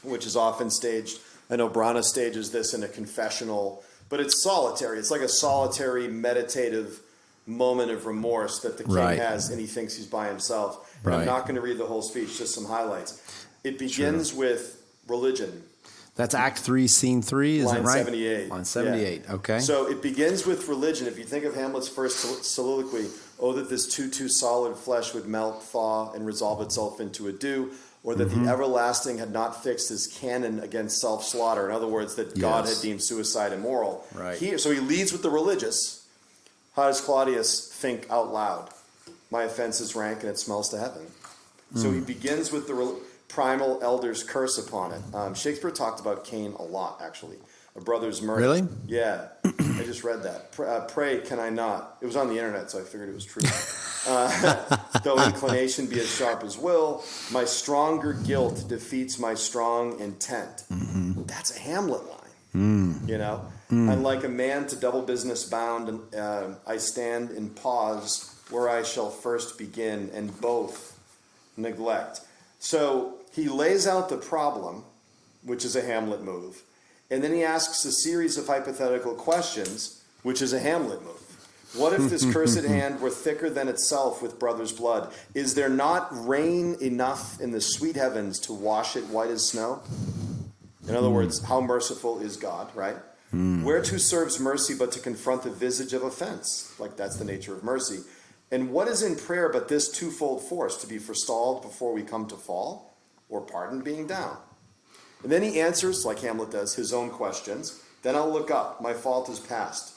which is often staged. I know Brana stages this in a confessional, but it's solitary. It's like a solitary, meditative moment of remorse that the king has, and he thinks he's by himself. And I'm not going to read the whole speech, just some highlights. It begins with religion. That's Act 3, Scene 3, is Line that right? 78. Line 78, Yeah. okay. So it begins with religion. If you think of Hamlet's first soliloquy, oh, that this too solid flesh would melt, thaw, and resolve itself into a dew, or that the everlasting had not fixed his canon against self-slaughter. In other words, that God had deemed suicide immoral. Right. So he leads with the religious. How does Claudius think out loud? My offense is rank and it smells to heaven. So he begins with the primal elder's curse upon it. Shakespeare talked about Cain a lot, actually. A brother's murder. Really? Yeah. I just read that. Pray, can I not? It was on the internet, so I figured it was true. Though inclination be as sharp as will, my stronger guilt defeats my strong intent. That's a Hamlet line. You know? I'm like a man to double business bound, and I stand in pause where I shall first begin, and both neglect. So he lays out the problem, which is a Hamlet move, and then he asks a series of hypothetical questions, which is a Hamlet move. What if this cursed hand were thicker than itself with brother's blood? Is there not rain enough in the sweet heavens to wash it white as snow? In other words, how merciful is God, right? Whereto serves mercy but to confront the visage of offense? Like, that's the nature of mercy. And what is in prayer but this twofold force, to be forestalled before we come to fall, or pardoned being down? And then he answers, like Hamlet does, his own questions. Then I'll look up, my fault is past.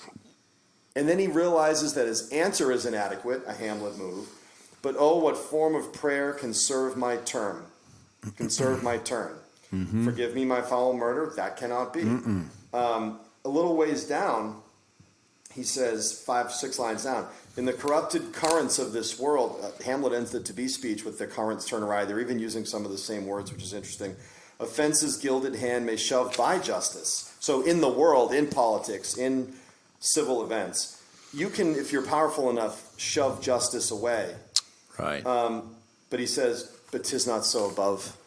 And then he realizes that his answer is inadequate, a Hamlet move. But oh, what form of prayer can serve my turn? Can serve my turn. Forgive me my foul murder? That cannot be. A little ways down, he says, 5-6 lines down, in the corrupted currents of this world, Hamlet ends the to-be speech with the currents turn awry. They're even using some of the same words, which is interesting. Offense's gilded hand may shove by justice. So in the world, in politics, in civil events, you can, if you're powerful enough, shove justice away. Right. But he says, but 'tis not so above.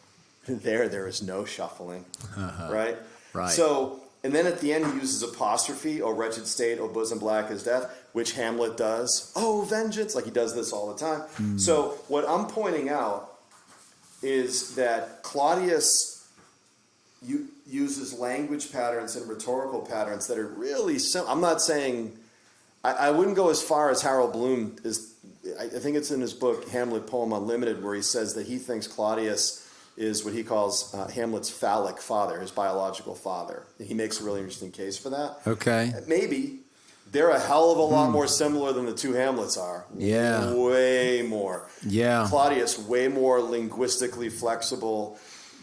There is no shuffling. Right? Right. So, and then at the end he uses apostrophe, O wretched state, O bosom black as death, which Hamlet does. Oh, vengeance, like he does this all the time. So what I'm pointing out is that Claudius uses language patterns and rhetorical patterns that are really simple. I'm not saying, I wouldn't go as far as Harold Bloom is. I think it's in his book, Hamlet Poem Unlimited, where he says that he thinks Claudius is what he calls Hamlet's phallic father, his biological father. He makes a really interesting case for that. Okay. Maybe they're a hell of a lot more similar than the two Hamlets are. Yeah. Way more. Yeah. Claudius, way more linguistically flexible,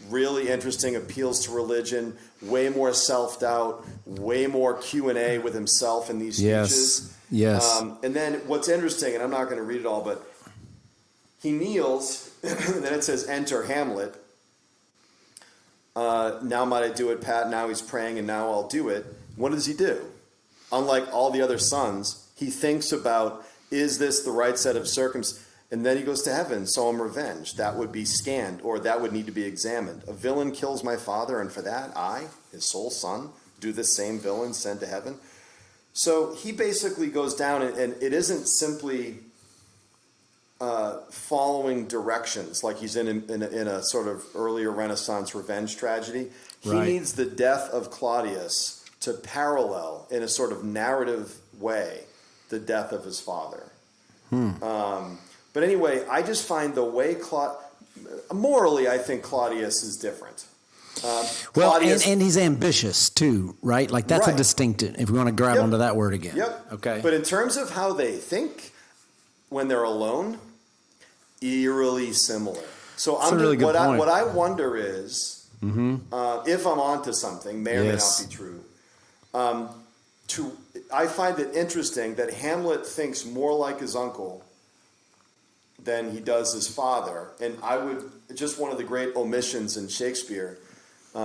really interesting appeals to religion, way more self-doubt, way more Q&A with himself in these speeches. Yes. And then what's interesting, and I'm not going to read it all, but he kneels, and then it says, enter Hamlet. Now might I do it, Pat? Now he's praying, and now I'll do it. What does he do? Unlike all the other sons, he thinks about, is this the right set of circumstances? And then he goes to heaven, so I'm revenged. That would be scanned, or that would need to be examined. A villain kills my father, and for that, I, his sole son, do this same villain sent to heaven. So he basically goes down, and it isn't simply following directions, like he's in a sort of earlier Renaissance revenge tragedy. He needs the death of Claudius to parallel, in a sort of narrative way, the death of his father. But anyway, I just find the way morally, I think Claudius is different. Well, and he's ambitious too, right? Like that's a distinctive, if we want to grab onto that word again. Yep. Okay. But in terms of how they think when they're alone, eerily similar. So That's a really good point. What I wonder is, if I'm onto something, may or may not be true. I find it interesting that Hamlet thinks more like his uncle than he does his father. And just one of the great omissions in Shakespeare, we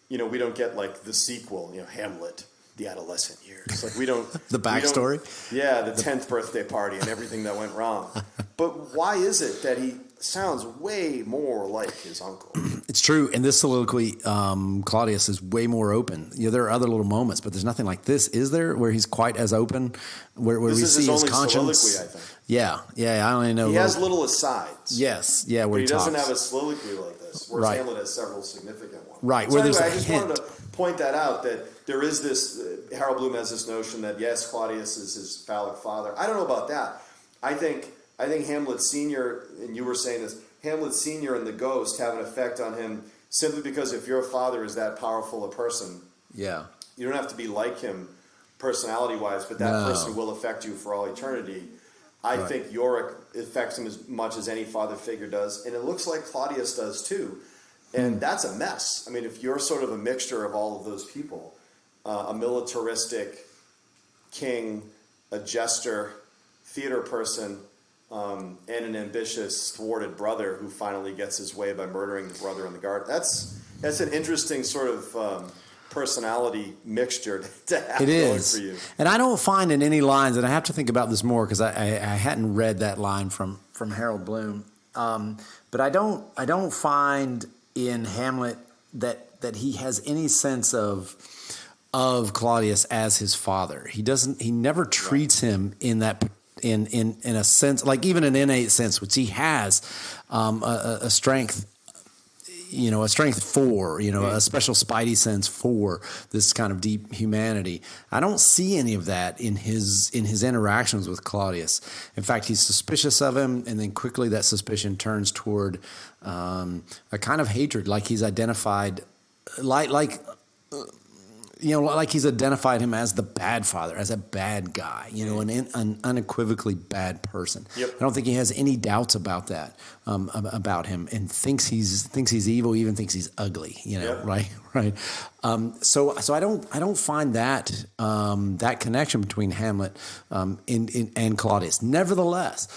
don't get like the sequel, Hamlet, the adolescent years. Like we don't. The backstory? The 10th birthday party and everything that went wrong. But why is it that he sounds way more like his uncle? It's true. In this soliloquy, Claudius is way more open. There are other little moments, but there's nothing like this, is there, where he's quite as open, where we see his conscience. Soliloquy, I think. Yeah. I only know. He has little asides. Yes. Yeah. Where but he doesn't talks. have a soliloquy like this. Whereas Right. Hamlet has several significant ones. Right. So Where anyway, there's a I just hint. wanted to point that out, that there is this. Harold Bloom has this notion that yes, Claudius is his phallic father. I don't know about that. I think Hamlet Senior, and you were saying this, Hamlet Senior and the ghost have an effect on him simply because if your father is that powerful a person, Yeah. you don't have to be like him personality-wise, but that No. person will affect you for all eternity. I think Yorick affects him as much as any father figure does, and it looks like Claudius does too. And that's a mess. I mean, if you're sort of a mixture of all of those people, a militaristic king, a jester, theater person, and an ambitious, thwarted brother who finally gets his way by murdering the brother in the garden. That's an interesting sort of personality mixture to have It going is. for you. And I don't find in any lines, and I have to think about this more because I hadn't read that line from Harold Bloom. But I don't find in Hamlet that he has any sense of Claudius as his father. He never treats him in that in a sense, like even an innate sense, which he has a strength. A strength for, a special spidey sense for this kind of deep humanity. I don't see any of that in his interactions with Claudius. In fact, he's suspicious of him, and then quickly that suspicion turns toward a kind of hatred, like he's identified, like he's identified him as the bad father, as a bad guy, an unequivocally bad person. Yep. I don't think he has any doubts about that, about him, and thinks he's evil, even thinks he's ugly. Yep. Right. So I don't find that connection between Hamlet and Claudius. Nevertheless,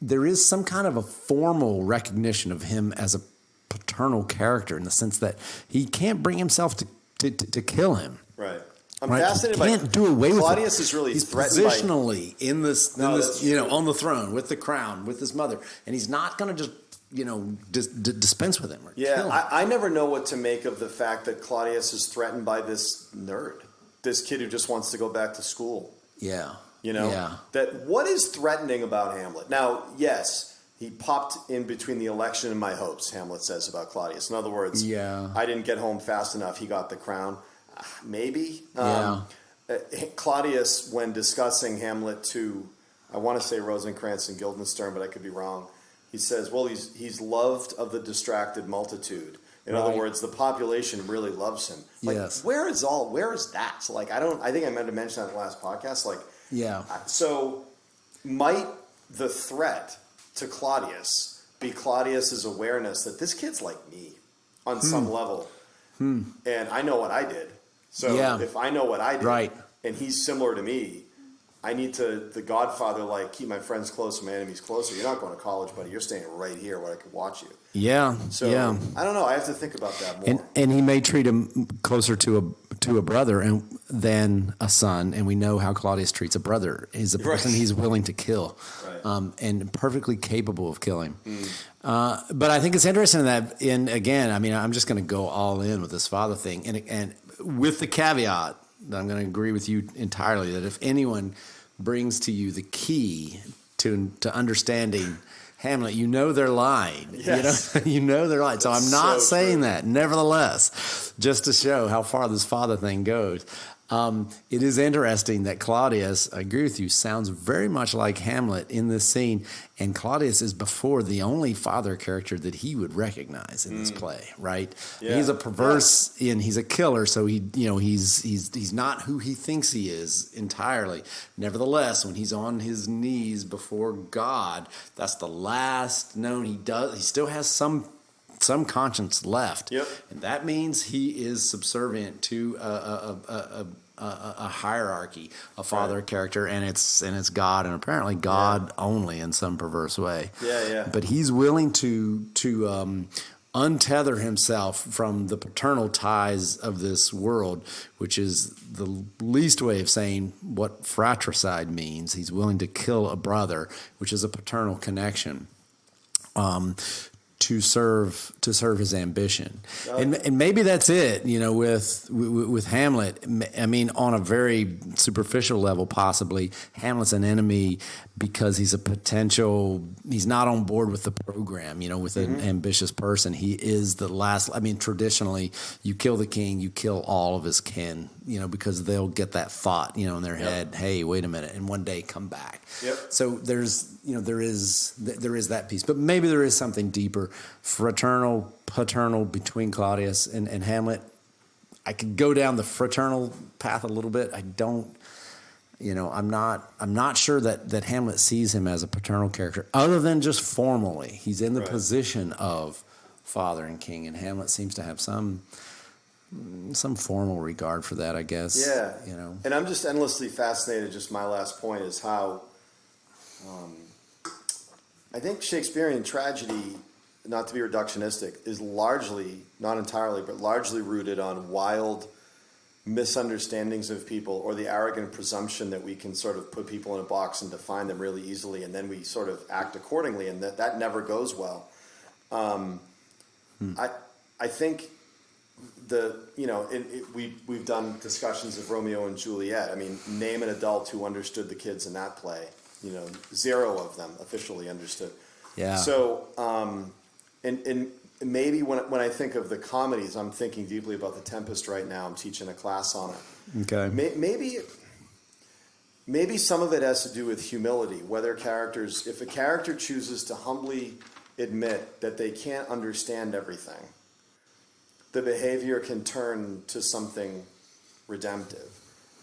there is some kind of a formal recognition of him as a paternal character in the sense that he can't bring himself to kill him. Right. I'm Right? fascinated He can't by do away with Claudius it. is really He's threatened by positionally in this that's true. on the throne with the crown with his mother, and he's not going to just dispense with him or kill him. I never know what to make of the fact that Claudius is threatened by this nerd, this kid who just wants to go back to school. Yeah. That what is threatening about Hamlet? Now, yes, he popped in between the election and my hopes, Hamlet says about Claudius. In other words, I didn't get home fast enough. He got the crown. Maybe. Claudius, when discussing Hamlet to, I want to say Rosencrantz and Guildenstern, but I could be wrong. He says, well, he's loved of the distracted multitude. In other words, the population really loves him. Yes. Where is that? So I think I meant to mention that in the last podcast. So might the threat to Claudius be Claudius's awareness that this kid's like me on some level, and I know what I did. So if I know what I did, and he's similar to me, I need to, the Godfather, keep my friends close and my enemies closer. You're not going to college, buddy. You're staying right here where I can watch you. So I don't know. I have to think about that more. And he may treat him closer to a brother than a son, and we know how Claudius treats a brother. He's a person he's willing to kill, and perfectly capable of killing. But I think it's interesting that, again, I'm just going to go all in with this father thing, and with the caveat that I'm going to agree with you entirely that if anyone brings to you the key to understanding Hamlet, they're lying. Yes. They're lying. So I'm not so saying true. that. Nevertheless, just to show how far this father thing goes, it is interesting that Claudius, I agree with you, sounds very much like Hamlet in this scene, and Claudius is before the only father character that he would recognize in this play, right? Yeah. He's a perverse and he's a killer, so he's not who he thinks he is entirely. Nevertheless, when he's on his knees before God, that's the last known he does. He still has some conscience left, and that means he is subservient to a hierarchy, a father character, and it's God, and apparently God only in some perverse way. But he's willing to untether himself from the paternal ties of this world, which is the least way of saying what fratricide means. He's willing to kill a brother, which is a paternal connection. to serve his ambition, and maybe that's it. With Hamlet, I mean, on a very superficial level, possibly Hamlet's an enemy because he's a potential. He's not on board with the program. With an ambitious person, he is the last. I mean, traditionally, you kill the king, you kill all of his kin. Because they'll get that thought, in their head. Hey, wait a minute, and one day come back. Yep. So there is that piece, but maybe there is something deeper, fraternal, paternal between Claudius and Hamlet. I could go down the fraternal path a little bit. I don't, I'm not sure that Hamlet sees him as a paternal character, other than just formally. He's in the position of father and king, and Hamlet seems to have some formal regard for that, I guess. Yeah. And I'm just endlessly fascinated. Just my last point is how I think Shakespearean tragedy, not to be reductionistic, is largely, not entirely, but largely rooted on wild misunderstandings of people, or the arrogant presumption that we can sort of put people in a box and define them really easily, and then we sort of act accordingly, and that never goes well. I think we've done discussions of Romeo and Juliet. I mean, name an adult who understood the kids in that play. 0 of them officially understood. Yeah. So, and maybe when I think of the comedies, I'm thinking deeply about The Tempest right now. I'm teaching a class on it. Okay. Maybe some of it has to do with humility. If a character chooses to humbly admit that they can't understand everything, the behavior can turn to something redemptive.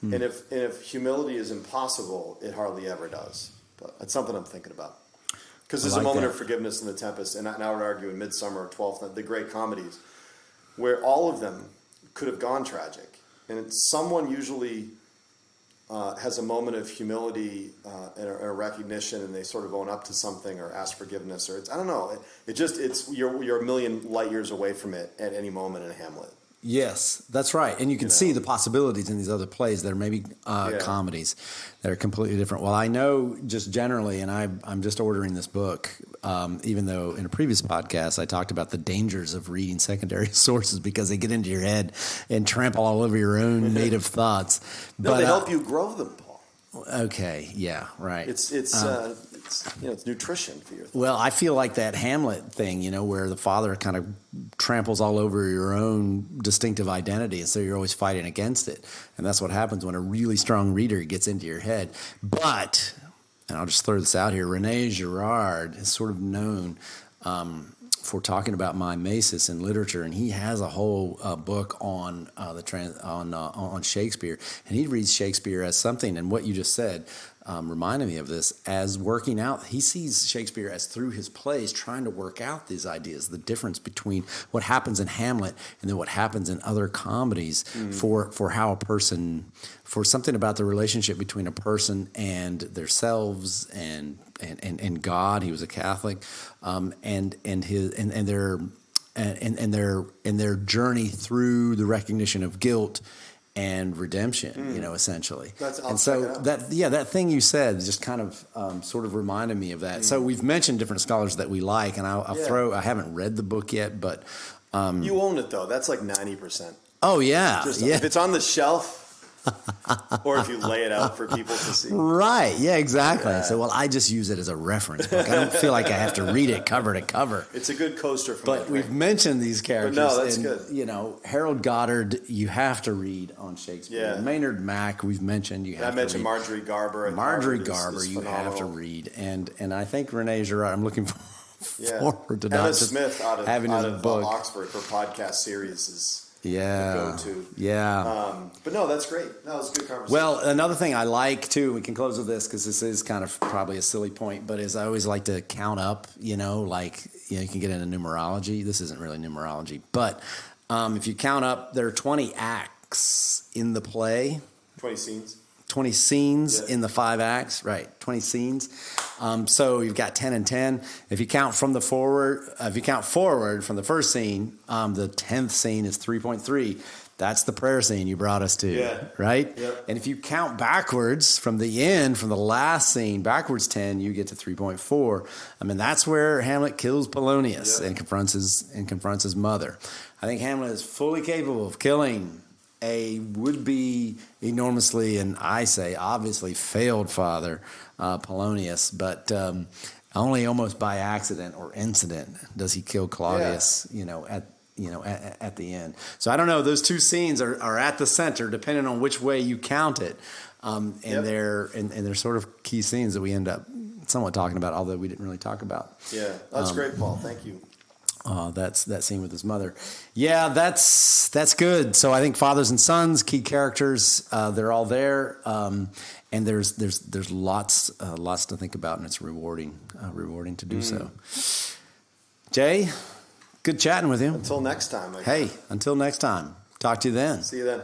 And if humility is impossible, it hardly ever does. But it's something I'm thinking about. Because there's a moment of forgiveness in The Tempest, and I would argue in Midsummer or Twelfth Night, the great comedies, where all of them could have gone tragic. And someone usually has a moment of humility and a recognition, and they sort of own up to something or ask forgiveness, or I don't know. You're a million light years away from it at any moment in Hamlet. Yes, that's right. And you can see the possibilities in these other plays that are maybe comedies that are completely different. Well, I know just generally, and I'm just ordering this book, even though in a previous podcast I talked about the dangers of reading secondary sources because they get into your head and trample all over your own native thoughts. No, they help you grow them, Paul. Okay, yeah, right. It's nutrition for your thoughts. Well, I feel like that Hamlet thing, where the father kind of tramples all over your own distinctive identity, and so you're always fighting against it. And that's what happens when a really strong reader gets into your head. But, and I'll just throw this out here, René Girard is sort of known for talking about mimesis in literature, and he has a whole book on on Shakespeare, and he reads Shakespeare as something. And what you just said reminded me of this as working out. He sees Shakespeare as through his plays trying to work out these ideas, the difference between what happens in Hamlet and then what happens in other comedies for how a person, for something about the relationship between a person and themselves and God. He was a Catholic, and their journey through the recognition of guilt and redemption, essentially. That thing you said just kind of sort of reminded me of that. So we've mentioned different scholars that we like, and I haven't read the book yet, but you own it though. That's like 90%. Oh yeah, If it's on the shelf. Or if you lay it out for people to see. Right, yeah, exactly. Yeah. So, I just use it as a reference book. I don't feel like I have to read it cover to cover. It's a good coaster for But we've mentioned these characters. But no, that's good. Harold Goddard, you have to read on Shakespeare. Yeah. Maynard Mack, we've mentioned. I mentioned Marjorie Garber. You have to read. And I think René Girard, I'm looking forward to Emma Smith out of book. Oxford, her podcast series is... go-to. Yeah. But no, that's great. That was a good conversation. Well, another thing I like, too, we can close with this because this is kind of probably a silly point, but is I always like to count up, you can get into numerology. This isn't really numerology. But if you count up, there are 20 acts in the play. 20 scenes. 20 scenes in the 5 acts, right? 20 scenes. So you've got 10 and 10. If you count forward from the first scene, the 10th scene is 3.3. That's the prayer scene you brought us to, Yeah. right? Yep. And if you count backwards from the end, from the last scene, backwards 10, you get to 3.4. I mean, that's where Hamlet kills Polonius Yep. and confronts his mother. I think Hamlet is fully capable of killing a would-be enormously, and I say obviously failed father, Polonius, but only almost by accident or incident does he kill Claudius, at the end. So I don't know. Those two scenes are at the center, depending on which way you count it, and they're sort of key scenes that we end up somewhat talking about, although we didn't really talk about. Yeah, that's great, Paul. Thank you. That's that scene with his mother. Yeah, that's good. So I think fathers and sons, key characters, they're all there, and there's lots to think about, and it's rewarding to do so. Jay, good chatting with you. Until next time. Until next time. Talk to you then. See you then.